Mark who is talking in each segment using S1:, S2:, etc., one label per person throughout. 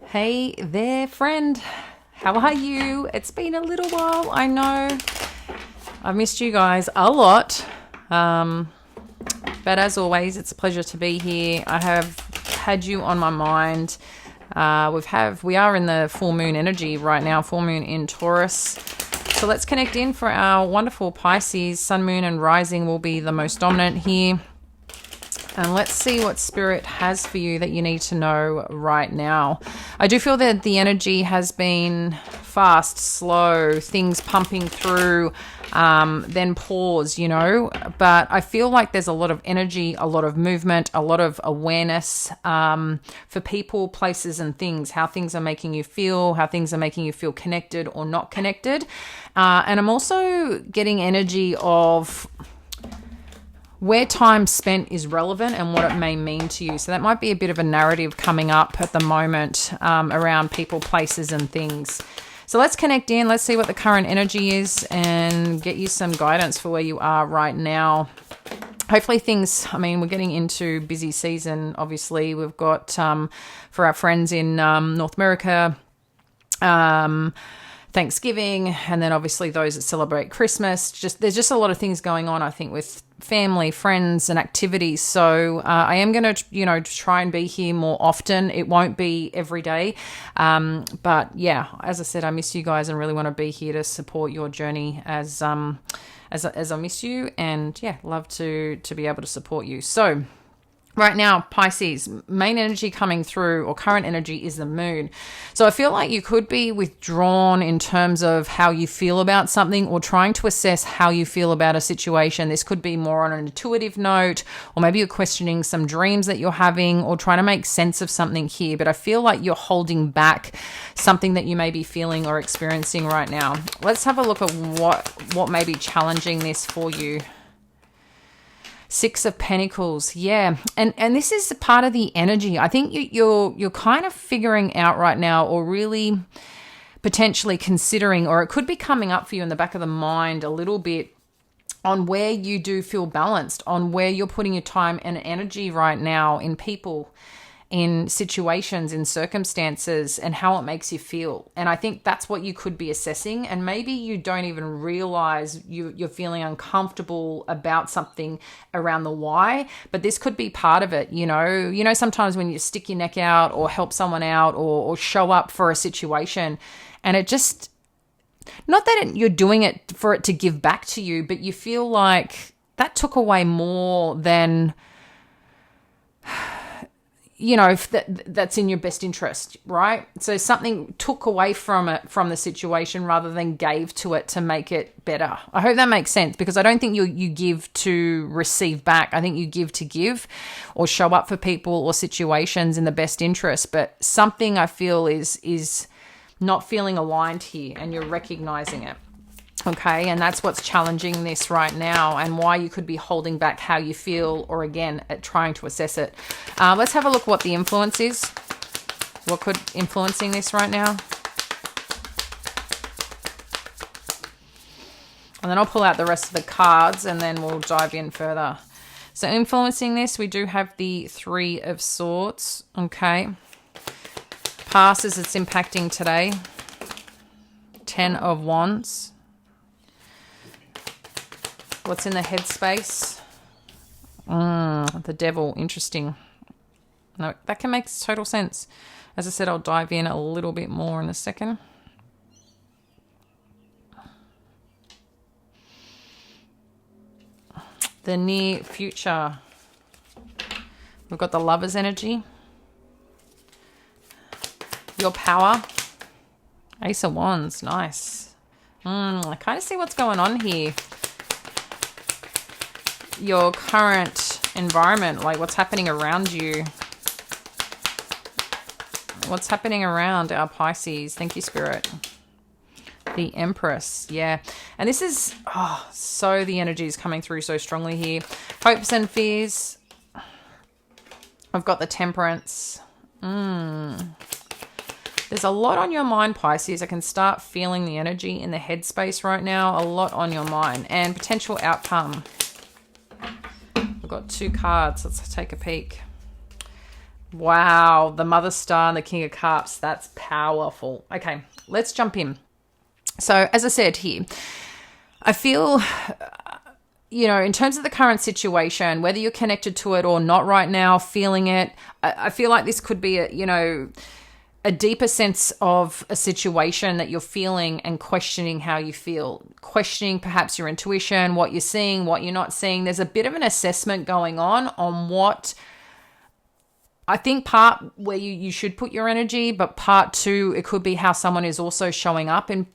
S1: Hey there, friend. How are you? It's been a little while, I know. I've missed you guys a lot. But as always, it's a pleasure to be here. I have had you on my mind. We are in the full moon energy right now, full moon in Taurus. So let's connect in for our wonderful Pisces. Sun, moon, and rising will be the most dominant here. And let's see what Spirit has for you that you need to know right now. I do feel that the energy has been fast, slow, things pumping through, then pause, But I feel like there's a lot of energy, a lot of movement, a lot of awareness for people, places, and things, how things are making you feel, how things are making you feel connected or not connected. And I'm also getting energy of where time spent is relevant and what it may mean to you. So that might be a bit of a narrative coming up at the moment around people, places, and things. So let's connect in. Let's see what the current energy is and get you some guidance for where you are right now. Hopefully we're getting into busy season. Obviously, we've got for our friends in North America, Thanksgiving, and then obviously those that celebrate Christmas. There's just a lot of things going on, I think, with family, friends, and activities. So I am going to, try and be here more often. It won't be every day. But yeah, as I said, I miss you guys and really want to be here to support your journey as I miss you, and yeah, love to be able to support you. So right now, Pisces, main energy coming through, or current energy, is the moon. So I feel like you could be withdrawn in terms of how you feel about something, or trying to assess how you feel about a situation. This could be more on an intuitive note, or maybe you're questioning some dreams that you're having, or trying to make sense of something here. But I feel like you're holding back something that you may be feeling or experiencing right now. Let's have a look at what may be challenging this for you. Six of Pentacles, yeah, and this is part of the energy. I think you're kind of figuring out right now, or really potentially considering, or it could be coming up for you in the back of the mind a little bit, on where you do feel balanced, on where you're putting your time and energy right now in people, in situations, in circumstances, and how it makes you feel. And I think that's what you could be assessing. And maybe you don't even realize you're feeling uncomfortable about something around the why, but this could be part of it. Sometimes when you stick your neck out or help someone out, or show up for a situation, and it just, not that you're doing it for it to give back to you, but you feel like that took away more than, if that's in your best interest, right? So something took away from the situation, rather than gave to it to make it better. I hope that makes sense, because I don't think you give to receive back. I think you give to give, or show up for people or situations in the best interest. But something I feel is not feeling aligned here, and you're recognizing it. Okay, and that's what's challenging this right now, and why you could be holding back how you feel, or again, trying to assess it. Let's have a look what the influence is. What could influencing this right now? And then I'll pull out the rest of the cards, and then we'll dive in further. So influencing this, we do have the Three of Swords. Okay. Past as it's impacting today. 10 of Wands. What's in the headspace? The Devil. Interesting. No, that can make total sense. As I said, I'll dive in a little bit more in a second. The near future. We've got the Lover's energy. Your power. Ace of Wands. Nice. I kind of see what's going on here. Your current environment, like what's happening around you. What's happening around our Pisces? Thank you, Spirit. The Empress, yeah. And this is, so the energy is coming through so strongly here. Hopes and fears. I've got the Temperance. There's a lot on your mind, Pisces. I can start feeling the energy in the headspace right now. A lot on your mind, and potential outcome. I've got two cards. Let's take a peek. Wow, the Mother Star and the King of Cups. That's powerful. Okay, let's jump in. So, as I said here, I feel, in terms of the current situation, whether you're connected to it or not right now, feeling it, I feel like this could be a deeper sense of a situation that you're feeling and questioning how you feel, questioning perhaps your intuition, what you're seeing, what you're not seeing. There's a bit of an assessment going on what I think part where you should put your energy, but part two, it could be how someone is also showing up in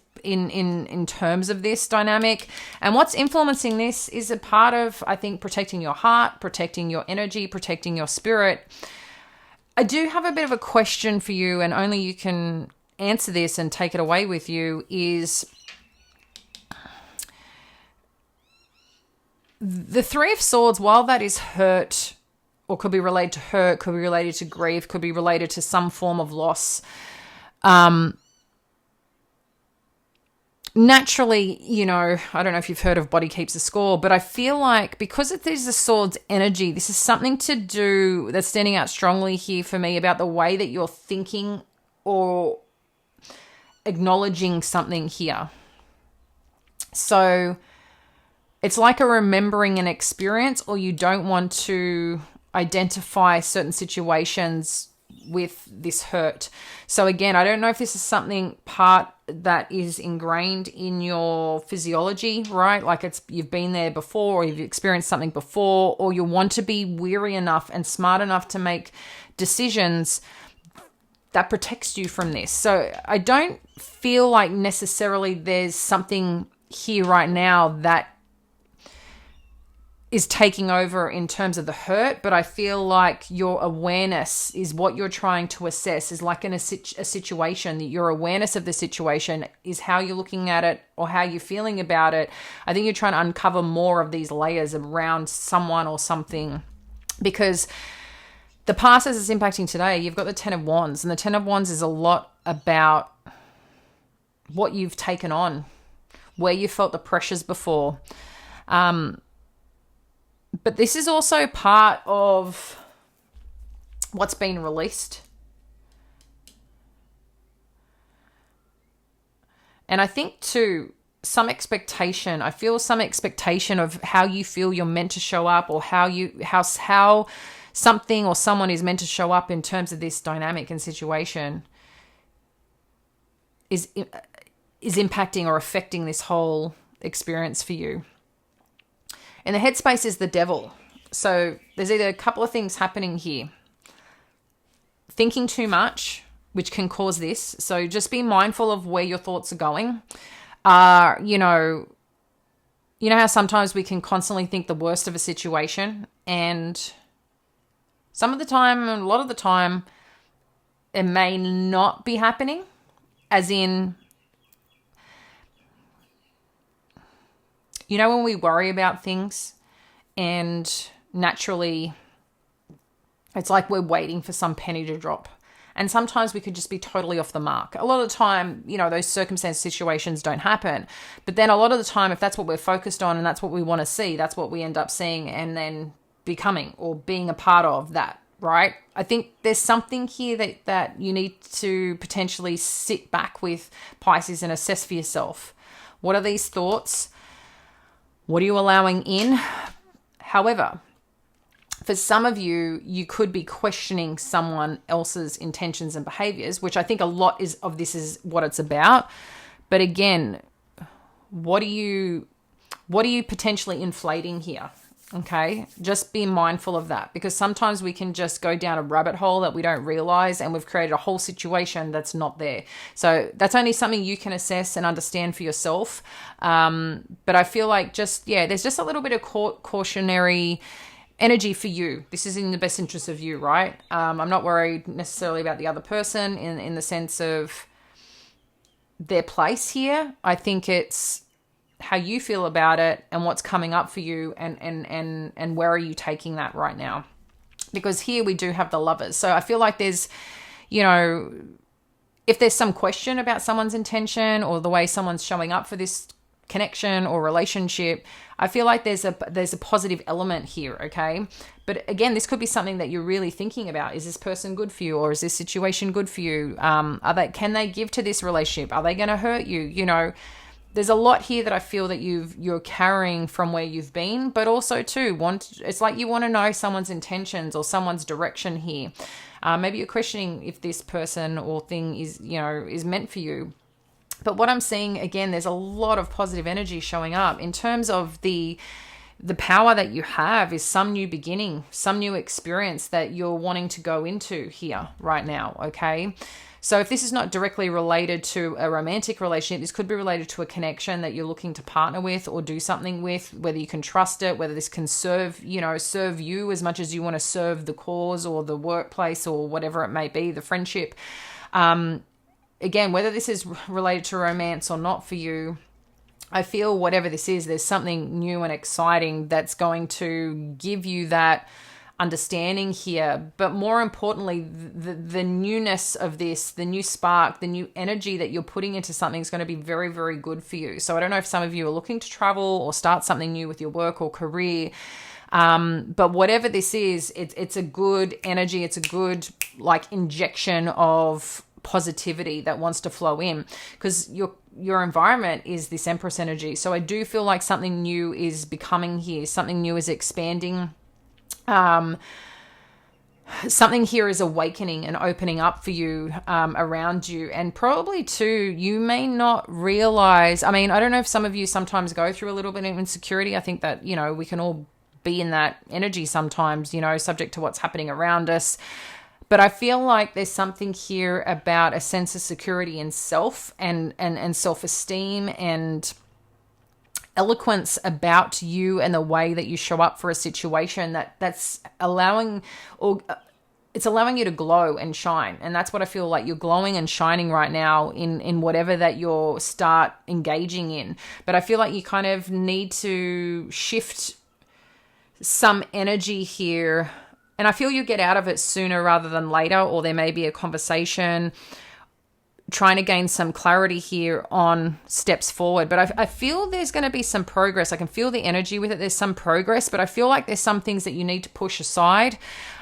S1: terms of this dynamic. And what's influencing this is a part of, I think, protecting your heart, protecting your energy, protecting your spirit. I do have a bit of a question for you, and only you can answer this and take it away with you, is the Three of Swords, while that is hurt, or could be related to hurt, could be related to grief, could be related to some form of loss. Naturally, I don't know if you've heard of body keeps a score, but I feel like because it is the Swords energy, this is something to do that's standing out strongly here for me about the way that you're thinking or acknowledging something here. So it's like a remembering an experience, or you don't want to identify certain situations with this hurt. So again, I don't know if this is something part that is ingrained in your physiology, right? Like you've been there before, or you've experienced something before, or you want to be weary enough and smart enough to make decisions that protects you from this. So I don't feel like necessarily there's something here right now that is taking over in terms of the hurt, but I feel like your awareness is what you're trying to assess, is like in a situation, that your awareness of the situation is how you're looking at it or how you're feeling about it. I think you're trying to uncover more of these layers around someone or something, because the past as it's impacting today, you've got the Ten of Wands, and the Ten of Wands is a lot about what you've taken on, where you felt the pressures before. But this is also part of what's been released. And I think too, some expectation, I feel some expectation of how you feel you're meant to show up, or how something or someone is meant to show up in terms of this dynamic and situation is impacting or affecting this whole experience for you. And the headspace is the devil. So there's either a couple of things happening here. Thinking too much, which can cause this. So just be mindful of where your thoughts are going. You know how sometimes we can constantly think the worst of a situation, and some of the time, a lot of the time, it may not be happening, as in, when we worry about things and naturally it's like we're waiting for some penny to drop. And sometimes we could just be totally off the mark. A lot of the time, those circumstance situations don't happen. But then a lot of the time, if that's what we're focused on and that's what we want to see, that's what we end up seeing and then becoming or being a part of that, right? I think there's something here that you need to potentially sit back with, Pisces, and assess for yourself. What are these thoughts? What are you allowing in? However, for some of you, you could be questioning someone else's intentions and behaviors, which I think a lot of this is what it's about. But again, what are you potentially inflating here? Okay, just be mindful of that, because sometimes we can just go down a rabbit hole that we don't realize, and we've created a whole situation that's not there. So that's only something you can assess and understand for yourself. But I feel like there's just a little bit of cautionary energy for you. This is in the best interest of you, right? I'm not worried necessarily about the other person in the sense of their place here. I think it's how you feel about it and what's coming up for you, and where are you taking that right now? Because here we do have the Lovers. So I feel like there's, if there's some question about someone's intention or the way someone's showing up for this connection or relationship, I feel like there's a positive element here, okay? But again, this could be something that you're really thinking about. Is this person good for you, or is this situation good for you? Can they give to this relationship? Are they going to hurt you? You know, there's a lot here that I feel that you're carrying from where you've been, but also too it's like you want to know someone's intentions or someone's direction here. Maybe you're questioning if this person or thing is meant for you. But what I'm seeing, again, there's a lot of positive energy showing up in terms of the power that you have is some new beginning, some new experience that you're wanting to go into here right now, okay? So if this is not directly related to a romantic relationship, this could be related to a connection that you're looking to partner with or do something with, whether you can trust it, whether this can serve you as much as you want to serve the cause or the workplace or whatever it may be, the friendship. Again, whether this is related to romance or not for you, I feel whatever this is, there's something new and exciting that's going to give you that understanding here. But more importantly, the newness of this, the new spark, the new energy that you're putting into something is going to be very, very good for you. So I don't know if some of you are looking to travel or start something new with your work or career. But whatever this is, it's a good energy. It's a good injection of positivity that wants to flow in, because your environment is this Empress energy. So I do feel like something new is becoming here. Something new is expanding. Something here is awakening and opening up for you around you. And probably too, you may not realize, I don't know if some of you sometimes go through a little bit of insecurity. I think that, we can all be in that energy sometimes, subject to what's happening around us. But I feel like there's something here about a sense of security in self and self-esteem and eloquence about you and the way that you show up for a situation that's allowing you to glow and shine. And that's what I feel like you're glowing and shining right now in whatever that you'll start engaging in. But I feel like you kind of need to shift some energy here. And I feel you get out of it sooner rather than later, or there may be a conversation trying to gain some clarity here on steps forward. But I feel there's going to be some progress. I can feel the energy with it. There's some progress, but I feel like there's some things that you need to push aside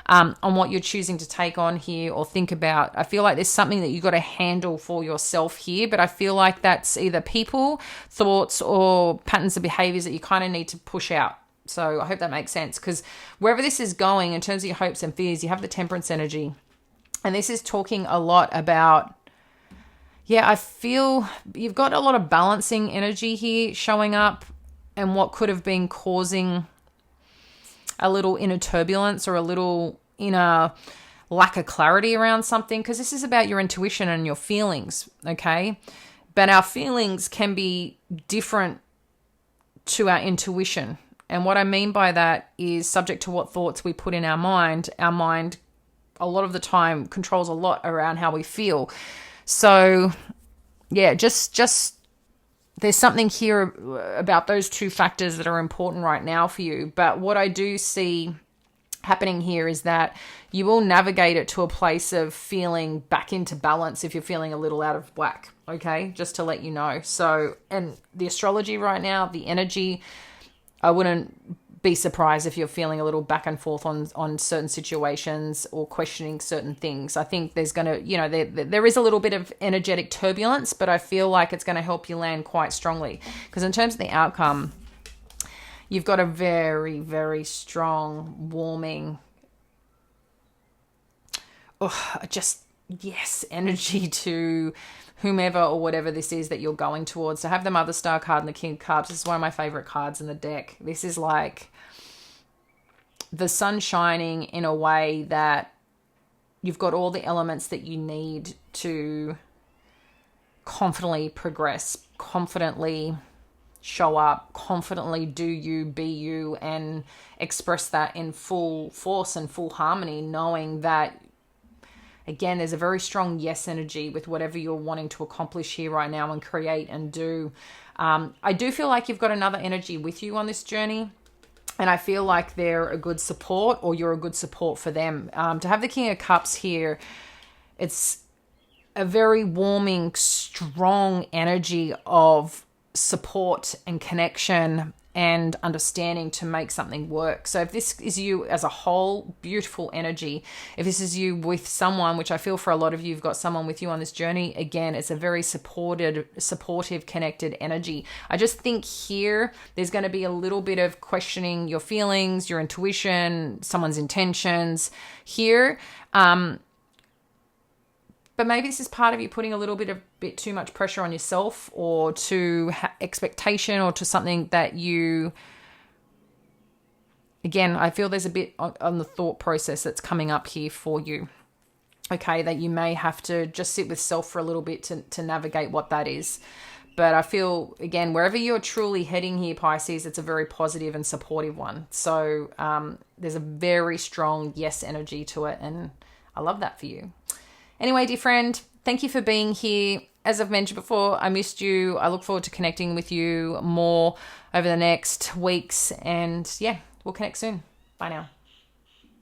S1: on what you're choosing to take on here or think about. I feel like there's something that you got to handle for yourself here, but I feel like that's either people, thoughts, or patterns of behaviors that you kind of need to push out. So I hope that makes sense, because wherever this is going in terms of your hopes and fears, you have the Temperance energy. And this is talking a lot about, I feel you've got a lot of balancing energy here showing up, and what could have been causing a little inner turbulence or a little inner lack of clarity around something, because this is about your intuition and your feelings, okay? But our feelings can be different to our intuition. And what I mean by that is subject to what thoughts we put in our mind. Our mind, a lot of the time, controls a lot around how we feel. So, just there's something here about those two factors that are important right now for you. But what I do see happening here is that you will navigate it to a place of feeling back into balance if you're feeling a little out of whack, okay? Just to let you know. So, and the astrology right now, the energy, I wouldn't be surprised if you're feeling a little back and forth on certain situations or questioning certain things. I think there's going to, there is a little bit of energetic turbulence, but I feel like it's going to help you land quite strongly. Because in terms of the outcome, you've got a very, very strong, warming, energy to whomever or whatever this is that you're going towards. To have the Mother Star card and the King of Cups, this is one of my favorite cards in the deck. This is like the sun shining in a way that you've got all the elements that you need to confidently progress, confidently show up, confidently do you, be you, and express that in full force and full harmony, knowing that, again, there's a very strong yes energy with whatever you're wanting to accomplish here right now and create and do. I do feel like you've got another energy with you on this journey, and I feel like they're a good support, or you're a good support for them. To have the King of Cups here, it's a very warming, strong energy of support and connection and understanding to make something work. So if this is you as a whole, beautiful energy. If this is you with someone, which I feel for a lot of you, you've got someone with you on this journey, again, it's a very supportive, connected energy. I just think here there's going to be a little bit of questioning your feelings, your intuition, someone's intentions here. But maybe this is part of you putting a little bit too much pressure on yourself, or to expectation, or to something that you, again, I feel there's a bit on the thought process that's coming up here for you. Okay, that you may have to just sit with self for a little bit to navigate what that is. But I feel, again, wherever you're truly heading here, Pisces, it's a very positive and supportive one. So there's a very strong yes energy to it. And I love that for you. Anyway, dear friend, thank you for being here. As I've mentioned before, I missed you. I look forward to connecting with you more over the next weeks. And yeah, we'll connect soon. Bye now.